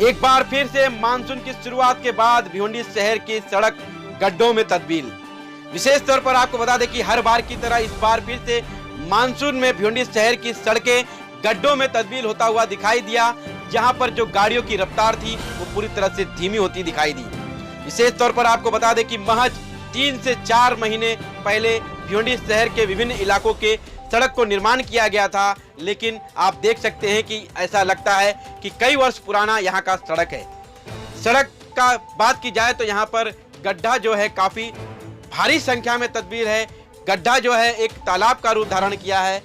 एक बार फिर से मानसून की शुरुआत के बाद भिवंडी शहर की सड़क गड्ढों में तब्दील। विशेष तौर पर आपको बता दें कि हर बार की तरह इस बार फिर से मानसून में भिवंडी शहर की सड़कें गड्ढों में तब्दील होता हुआ दिखाई दिया, जहां पर जो गाड़ियों की रफ्तार थी वो पूरी तरह से धीमी होती दिखाई दी। विशेष तौर पर आपको बता दें कि महज 3 से 4 महीने पहले भिवंडी शहर के विभिन्न इलाकों के सड़क को निर्माण किया गया था, लेकिन आप देख सकते हैं कि ऐसा लगता है कि कई वर्ष पुराना यहाँ का सड़क है। सड़क का बात की जाए तो यहाँ पर गड्ढा जो है काफी भारी संख्या में तब्दील है। गड्ढा जो है एक तालाब का रूप धारण किया है।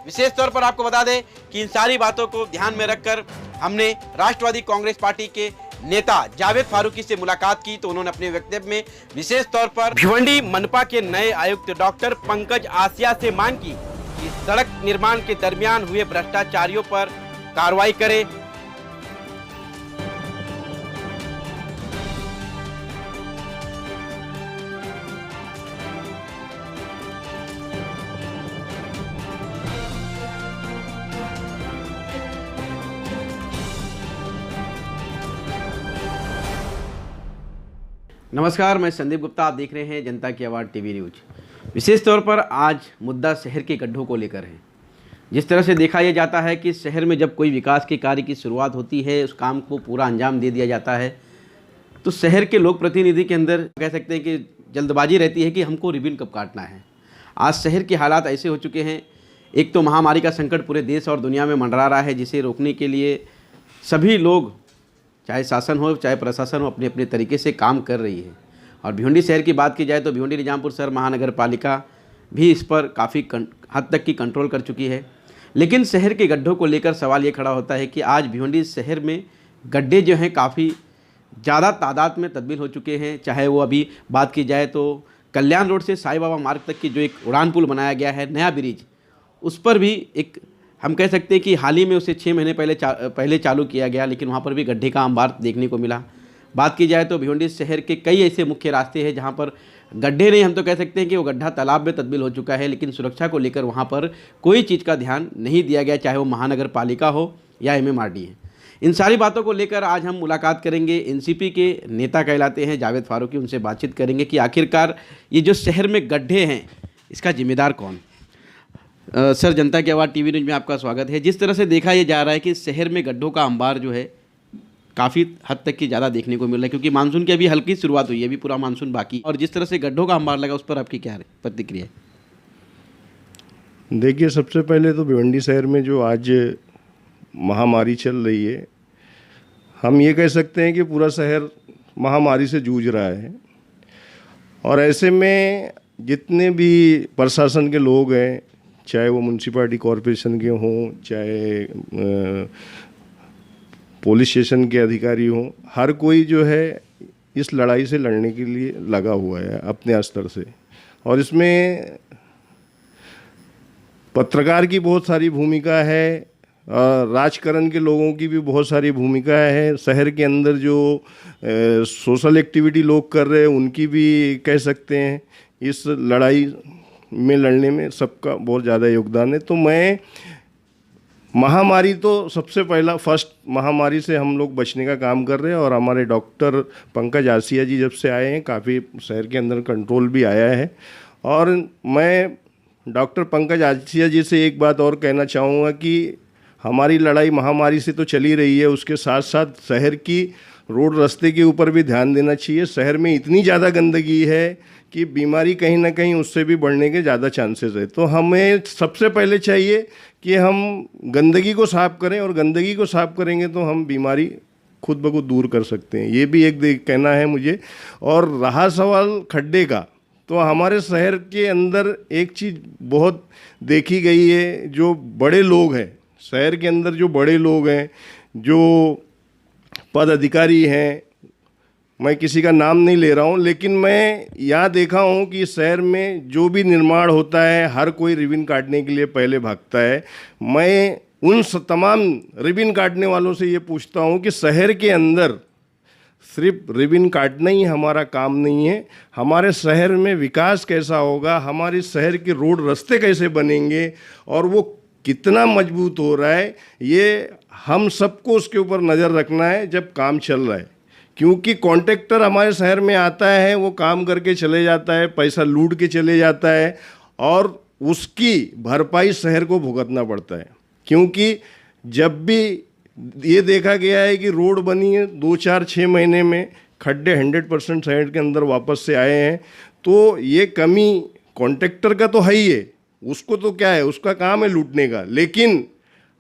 विशेष तौर पर आपको बता दें कि इन सारी बातों को ध्यान में रखकर हमने राष्ट्रवादी कांग्रेस पार्टी के नेता जावेद फारूकी से मुलाकात की, तो उन्होंने अपने वक्तव्य में विशेष तौर पर भिवंडी मनपा के नए आयुक्त डॉक्टर पंकज आसिया से मांग की कि सड़क निर्माण के दरमियान हुए भ्रष्टाचारियों पर कार्रवाई करे। नमस्कार, मैं संदीप गुप्ता, आप देख रहे हैं जनता की आवाज़ टीवी न्यूज। विशेष तौर पर आज मुद्दा शहर के गड्ढों को लेकर है। जिस तरह से देखा यह जाता है कि शहर में जब कोई विकास के कार्य की शुरुआत होती है, उस काम को पूरा अंजाम दे दिया जाता है, तो शहर के लोक प्रतिनिधि के अंदर कह सकते हैं कि जल्दबाजी रहती है कि हमको रिबन कब काटना है। आज शहर के हालात ऐसे हो चुके हैं, एक तो महामारी का संकट पूरे देश और दुनिया में मंडरा रहा है, जिसे रोकने के लिए सभी लोग, चाहे शासन हो चाहे प्रशासन हो, अपने अपने तरीके से काम कर रही है। और भिवंडी शहर की बात की जाए तो भिवंडी निजामपुर शहर महानगर पालिका भी इस पर काफ़ी हद तक की कंट्रोल कर चुकी है। लेकिन शहर के गड्ढों को लेकर सवाल ये खड़ा होता है कि आज भिवंडी शहर में गड्ढे जो हैं काफ़ी ज़्यादा तादाद में तब्दील हो चुके हैं। चाहे वो अभी बात की जाए तो कल्याण रोड से साईं बाबा मार्ग तक की जो एक उड़ान पुल बनाया गया है, नया ब्रिज, उस पर भी एक हम कह सकते हैं कि हाल ही में उसे 6 महीने पहले चालू किया गया, लेकिन वहाँ पर भी गड्ढे का अंबार देखने को मिला। बात की जाए तो भिवंडी शहर के कई ऐसे मुख्य रास्ते हैं जहाँ पर गड्ढे नहीं, हम तो कह सकते हैं कि वो गड्ढा तालाब में तब्दील हो चुका है, लेकिन सुरक्षा को लेकर वहाँ पर कोई चीज़ का ध्यान नहीं दिया गया, चाहे वो महानगर पालिका हो या MMRD है। इन सारी बातों को लेकर आज हम मुलाकात करेंगे NCP के नेता कहलाते हैं जावेद फारूकी, उनसे बातचीत करेंगे कि आखिरकार ये जो शहर में गड्ढे हैं इसका जिम्मेदार कौन। सर, जनता की आवाज़ टीवी न्यूज में आपका स्वागत है। जिस तरह से देखा यह जा रहा है कि शहर में गड्ढों का अंबार जो है काफ़ी हद तक की ज़्यादा देखने को मिल रहा है, क्योंकि मानसून की अभी हल्की शुरुआत हुई है, अभी पूरा मानसून बाकी, और जिस तरह से गड्ढों का अंबार लगा उस पर आपकी क्या प्रतिक्रिया है? देखिए, सबसे पहले तो भिवंडी शहर में जो आज महामारी चल रही है, हम ये कह सकते हैं कि पूरा शहर महामारी से जूझ रहा है। और ऐसे में जितने भी प्रशासन के लोग हैं, चाहे वो म्यूनसिपैलिटी कॉरपोरेशन के हों, चाहे पुलिस स्टेशन के अधिकारी हों, हर कोई जो है इस लड़ाई से लड़ने के लिए लगा हुआ है अपने स्तर से। और इसमें पत्रकार की बहुत सारी भूमिका है, राजकारण के लोगों की भी बहुत सारी भूमिका है, शहर के अंदर जो सोशल एक्टिविटी लोग कर रहे हैं उनकी भी कह सकते हैं इस लड़ाई में लड़ने में सबका बहुत ज़्यादा योगदान है। तो मैं महामारी तो सबसे पहला फर्स्ट महामारी से हम लोग बचने का काम कर रहे हैं, और हमारे डॉक्टर पंकज आसिया जी जब से आए हैं काफ़ी शहर के अंदर कंट्रोल भी आया है। और मैं डॉक्टर पंकज आसिया जी से एक बात और कहना चाहूँगा कि हमारी लड़ाई महामारी से तो चली रही है, उसके साथ साथ शहर की रोड रास्ते के ऊपर भी ध्यान देना चाहिए। शहर में इतनी ज़्यादा गंदगी है कि बीमारी कहीं ना कहीं उससे भी बढ़ने के ज़्यादा चांसेस है। तो हमें सबसे पहले चाहिए कि हम गंदगी को साफ़ करें, और गंदगी को साफ़ करेंगे तो हम बीमारी खुद ब खुद दूर कर सकते हैं। ये भी एक कहना है मुझे। और रहा सवाल खड्डे का, तो हमारे शहर के अंदर एक चीज़ बहुत देखी गई है, जो बड़े लोग हैं शहर के अंदर, जो बड़े लोग हैं, जो पद अधिकारी हैं, मैं किसी का नाम नहीं ले रहा हूँ, लेकिन मैं यहाँ देखा हूँ कि शहर में जो भी निर्माण होता है हर कोई रिबन काटने के लिए पहले भागता है। मैं उन तमाम रिबन काटने वालों से ये पूछता हूँ कि शहर के अंदर सिर्फ रिबन काटना ही हमारा काम नहीं है, हमारे शहर में विकास कैसा होगा, हमारे शहर के रोड रास्ते कैसे बनेंगे और वो कितना मजबूत हो रहा है, ये हम सबको उसके ऊपर नज़र रखना है जब काम चल रहा है, क्योंकि कॉन्ट्रैक्टर हमारे शहर में आता है, वो काम करके चले जाता है, पैसा लूट के चले जाता है और उसकी भरपाई शहर को भुगतना पड़ता है। क्योंकि जब भी ये देखा गया है कि रोड बनी है 2-4-6 महीने में खड्डे 100% शहर के अंदर वापस से आए हैं, तो ये कमी कॉन्ट्रैक्टर का तो है ही है, उसको तो क्या है, उसका काम है लूटने का, लेकिन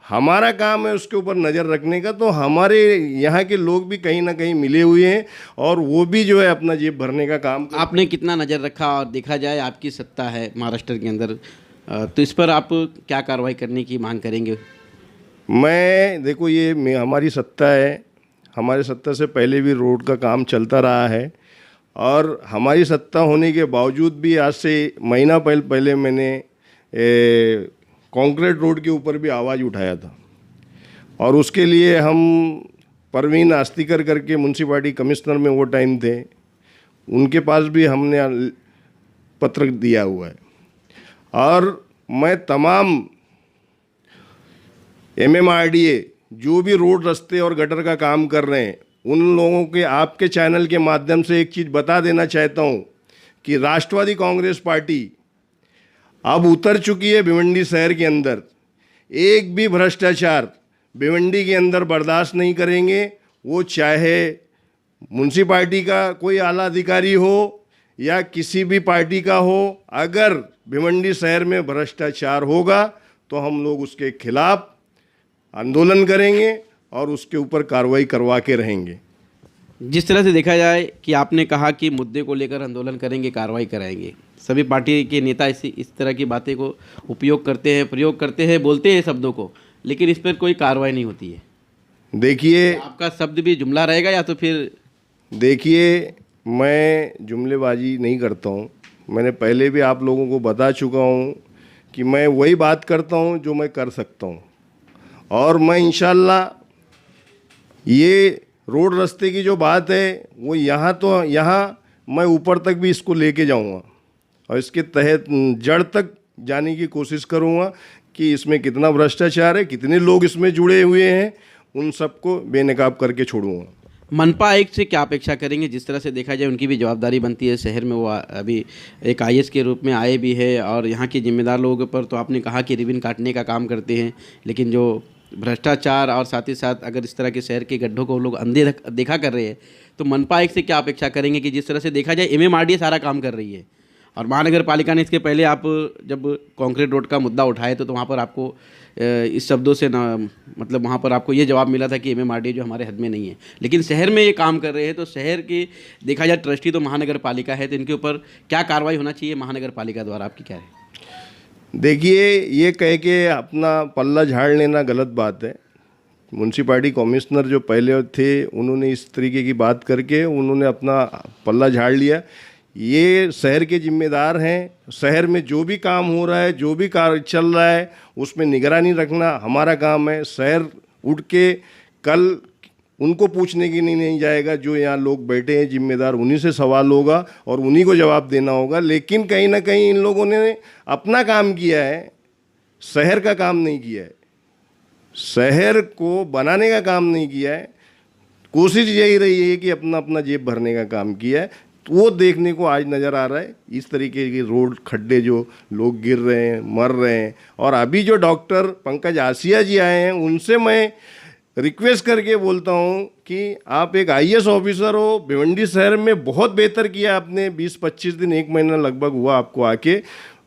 हमारा काम है उसके ऊपर नज़र रखने का। तो हमारे यहाँ के लोग भी कहीं ना कहीं मिले हुए हैं और वो भी जो है अपना जेब भरने का काम आपने कितना नज़र रखा, और देखा जाए आपकी सत्ता है महाराष्ट्र के अंदर, तो इस पर आप क्या कार्रवाई करने की मांग करेंगे? मैं देखो, ये हमारी सत्ता है, हमारी सत्ता से पहले भी रोड का काम चलता रहा है और हमारी सत्ता होने के बावजूद भी आज से महीना पहले मैंने कंक्रीट रोड के ऊपर भी आवाज़ उठाया था और उसके लिए हम परवीन आस्तिकर करके म्यूनसिपालिटी कमिश्नर में वो टाइम थे, उनके पास भी हमने पत्र दिया हुआ है। और मैं तमाम MMRDA जो भी रोड रास्ते और गटर का काम कर रहे हैं उन लोगों के आपके चैनल के माध्यम से एक चीज़ बता देना चाहता हूँ कि राष्ट्रवादी कांग्रेस पार्टी अब उतर चुकी है भिवंडी शहर के अंदर। एक भी भ्रष्टाचार भिवंडी के अंदर बर्दाश्त नहीं करेंगे, वो चाहे म्यूनसिपालिटी का कोई आला अधिकारी हो या किसी भी पार्टी का हो। अगर भिवंडी शहर में भ्रष्टाचार होगा तो हम लोग उसके खिलाफ आंदोलन करेंगे और उसके ऊपर कार्रवाई करवा के रहेंगे। जिस तरह से देखा जाए कि आपने कहा कि मुद्दे को लेकर आंदोलन करेंगे, कार्रवाई कराएंगे, सभी पार्टी के नेता इस तरह की बातें को उपयोग करते हैं, प्रयोग करते हैं, बोलते हैं शब्दों को, लेकिन इस पर कोई कार्रवाई नहीं होती है। देखिए, आपका शब्द भी जुमला रहेगा या तो फिर? देखिए, मैं जुमलेबाजी नहीं करता हूँ, मैंने पहले भी आप लोगों को बता चुका हूँ कि मैं वही बात करता हूँ जो मैं कर सकता हूँ और मैं इंशाल्लाह ये रोड रास्ते की जो बात है वो यहाँ मैं ऊपर तक भी इसको लेके जाऊँगा और इसके तहत जड़ तक जाने की कोशिश करूँगा कि इसमें कितना भ्रष्टाचार है, कितने लोग इसमें जुड़े हुए हैं, उन सबको बेनकाब करके छोड़ूंगा। मनपा आयुक्त से क्या अपेक्षा करेंगे? जिस तरह से देखा जाए उनकी भी जवाबदारी बनती है शहर में, वो अभी एक IAS के रूप में आए भी है और यहाँ के जिम्मेदार लोगों पर तो आपने कहा कि रिबन काटने का काम करते हैं, लेकिन जो भ्रष्टाचार और साथ ही साथ अगर इस तरह के शहर के गड्ढों को लोग अंधे देखा कर रहे हैं, तो मनपा आयुक्त से क्या अपेक्षा करेंगे कि जिस तरह से देखा जाए MMRDA सारा काम कर रही है और महानगर पालिका ने इसके पहले आप जब कंक्रीट रोड का मुद्दा उठाए तो वहाँ पर आपको इस शब्दों से ना, मतलब वहाँ पर आपको ये जवाब मिला था कि MMRDA जो हमारे हद में नहीं है, लेकिन शहर में ये काम कर रहे हैं, तो शहर की देखा जाए ट्रस्टी तो महानगर पालिका है, तो इनके ऊपर क्या कार्रवाई होना चाहिए महानगर पालिका द्वारा? आपकी क्या है? देखिए, ये कह के अपना पल्ला झाड़ लेना गलत बात है। म्यूनसिपालिटी कमिश्नर जो पहले थे उन्होंने इस तरीके की बात करके उन्होंने अपना पल्ला झाड़ लिया। ये शहर के जिम्मेदार हैं, शहर में जो भी काम हो रहा है, जो भी कार्य चल रहा है उसमें निगरानी रखना हमारा काम है। शहर उठ के कल उनको पूछने की नहीं जाएगा, जो यहाँ लोग बैठे हैं जिम्मेदार, उन्हीं से सवाल होगा और उन्हीं को जवाब देना होगा। लेकिन कहीं ना कहीं इन लोगों ने अपना काम किया है, शहर का काम नहीं किया है, शहर को बनाने का काम नहीं किया है। कोशिश यही रही है कि अपना अपना जेब भरने का काम किया है, तो वो देखने को आज नज़र आ रहा है। इस तरीके के रोड खड्डे जो लोग गिर रहे हैं, मर रहे हैं। और अभी जो डॉक्टर पंकज आसिया जी आए हैं उनसे मैं रिक्वेस्ट करके बोलता हूं कि आप एक IAS ऑफिसर हो, भिवंडी शहर में बहुत बेहतर किया आपने, 20-25 दिन, 1 महीना लगभग हुआ आपको आके,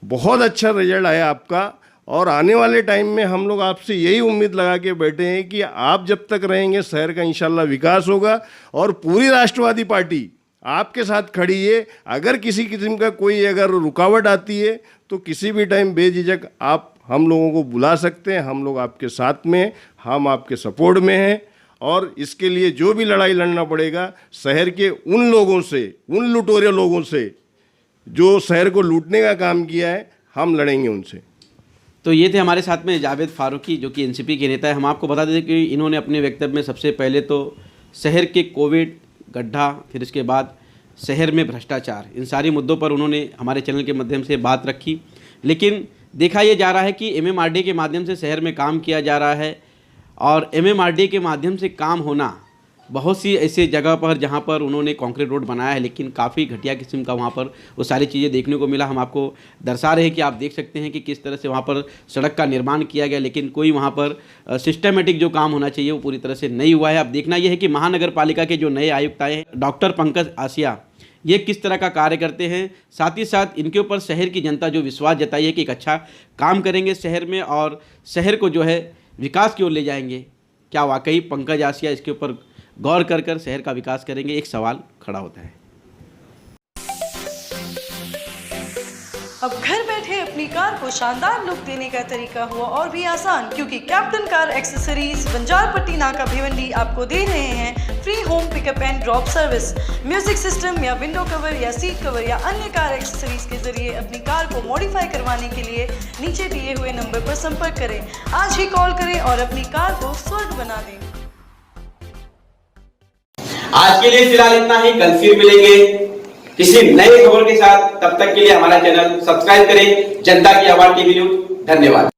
बहुत अच्छा रिजल्ट आया आपका। और आने वाले टाइम में हम लोग आपसे यही उम्मीद लगा के बैठे हैं कि आप जब तक रहेंगे शहर का इंशाल्लाह विकास होगा और पूरी राष्ट्रवादी पार्टी आपके साथ खड़ी है। अगर किसी किस्म का कोई अगर रुकावट आती है तो किसी भी टाइम बेझिझक आप हम लोगों को बुला सकते हैं, हम लोग आपके साथ में, हम आपके सपोर्ट में हैं। और इसके लिए जो भी लड़ाई लड़ना पड़ेगा शहर के उन लोगों से, उन लुटेरे लोगों से जो शहर को लूटने का काम किया है, हम लड़ेंगे उनसे। तो ये थे हमारे साथ में जावेद फारूकी जो कि NCP के नेता है। हम आपको बता दें कि इन्होंने अपने वक्तव्य में सबसे पहले तो शहर के कोविड, गड्ढा, फिर इसके बाद शहर में भ्रष्टाचार, इन सारी मुद्दों पर उन्होंने हमारे चैनल के माध्यम से बात रखी। लेकिन देखा यह जा रहा है कि MMRDA के माध्यम से शहर में काम किया जा रहा है और MMRDA के माध्यम से काम होना, बहुत सी ऐसे जगह पर जहाँ पर उन्होंने कंक्रीट रोड बनाया है लेकिन काफ़ी घटिया किस्म का वहाँ पर वो सारी चीज़ें देखने को मिला। हम आपको दर्शा रहे हैं कि आप देख सकते हैं कि किस तरह से वहाँ पर सड़क का निर्माण किया गया, लेकिन कोई वहाँ पर सिस्टमेटिक जो काम होना चाहिए वो पूरी तरह से नहीं हुआ है। अब देखना यह है कि महानगर पालिका के जो नए आयुक्त आए हैं, डॉक्टर पंकज आसिया, ये किस तरह का कार्य करते हैं, साथ ही साथ इनके ऊपर शहर की जनता जो विश्वास जताई है कि एक अच्छा काम करेंगे शहर में और शहर को जो है विकास की ओर ले जाएंगे। क्या वाकई पंकज आसिया इसके ऊपर गौर कर शहर का विकास करेंगे? एक सवाल खड़ा होता है। अब घर बैठे अपनी कार को शानदार लुक देने का तरीका हुआ और भी आसान, क्योंकि कैप्टन कार एक्सेसरीज बंजारपट्टी नाका भिवंडी आपको दे रहे हैं free home pickup and drop service. Music system या विंडो कवर या सीट कवर या अन्य कार एक्सेसरीज के जरिए अपनी कार को मॉडिफाई करवाने के लिए नीचे दिए हुए नंबर पर संपर्क करें। आज ही कॉल करें और अपनी कार को स्वर्ग बना दें। आज के लिए फिलहाल इतना ही, कल फिर मिलेंगे किसी नए खबर के साथ। तब तक के लिए हमारा चैनल सब्सक्राइब करें, जनता की आवाज टीवी न्यूज। धन्यवाद।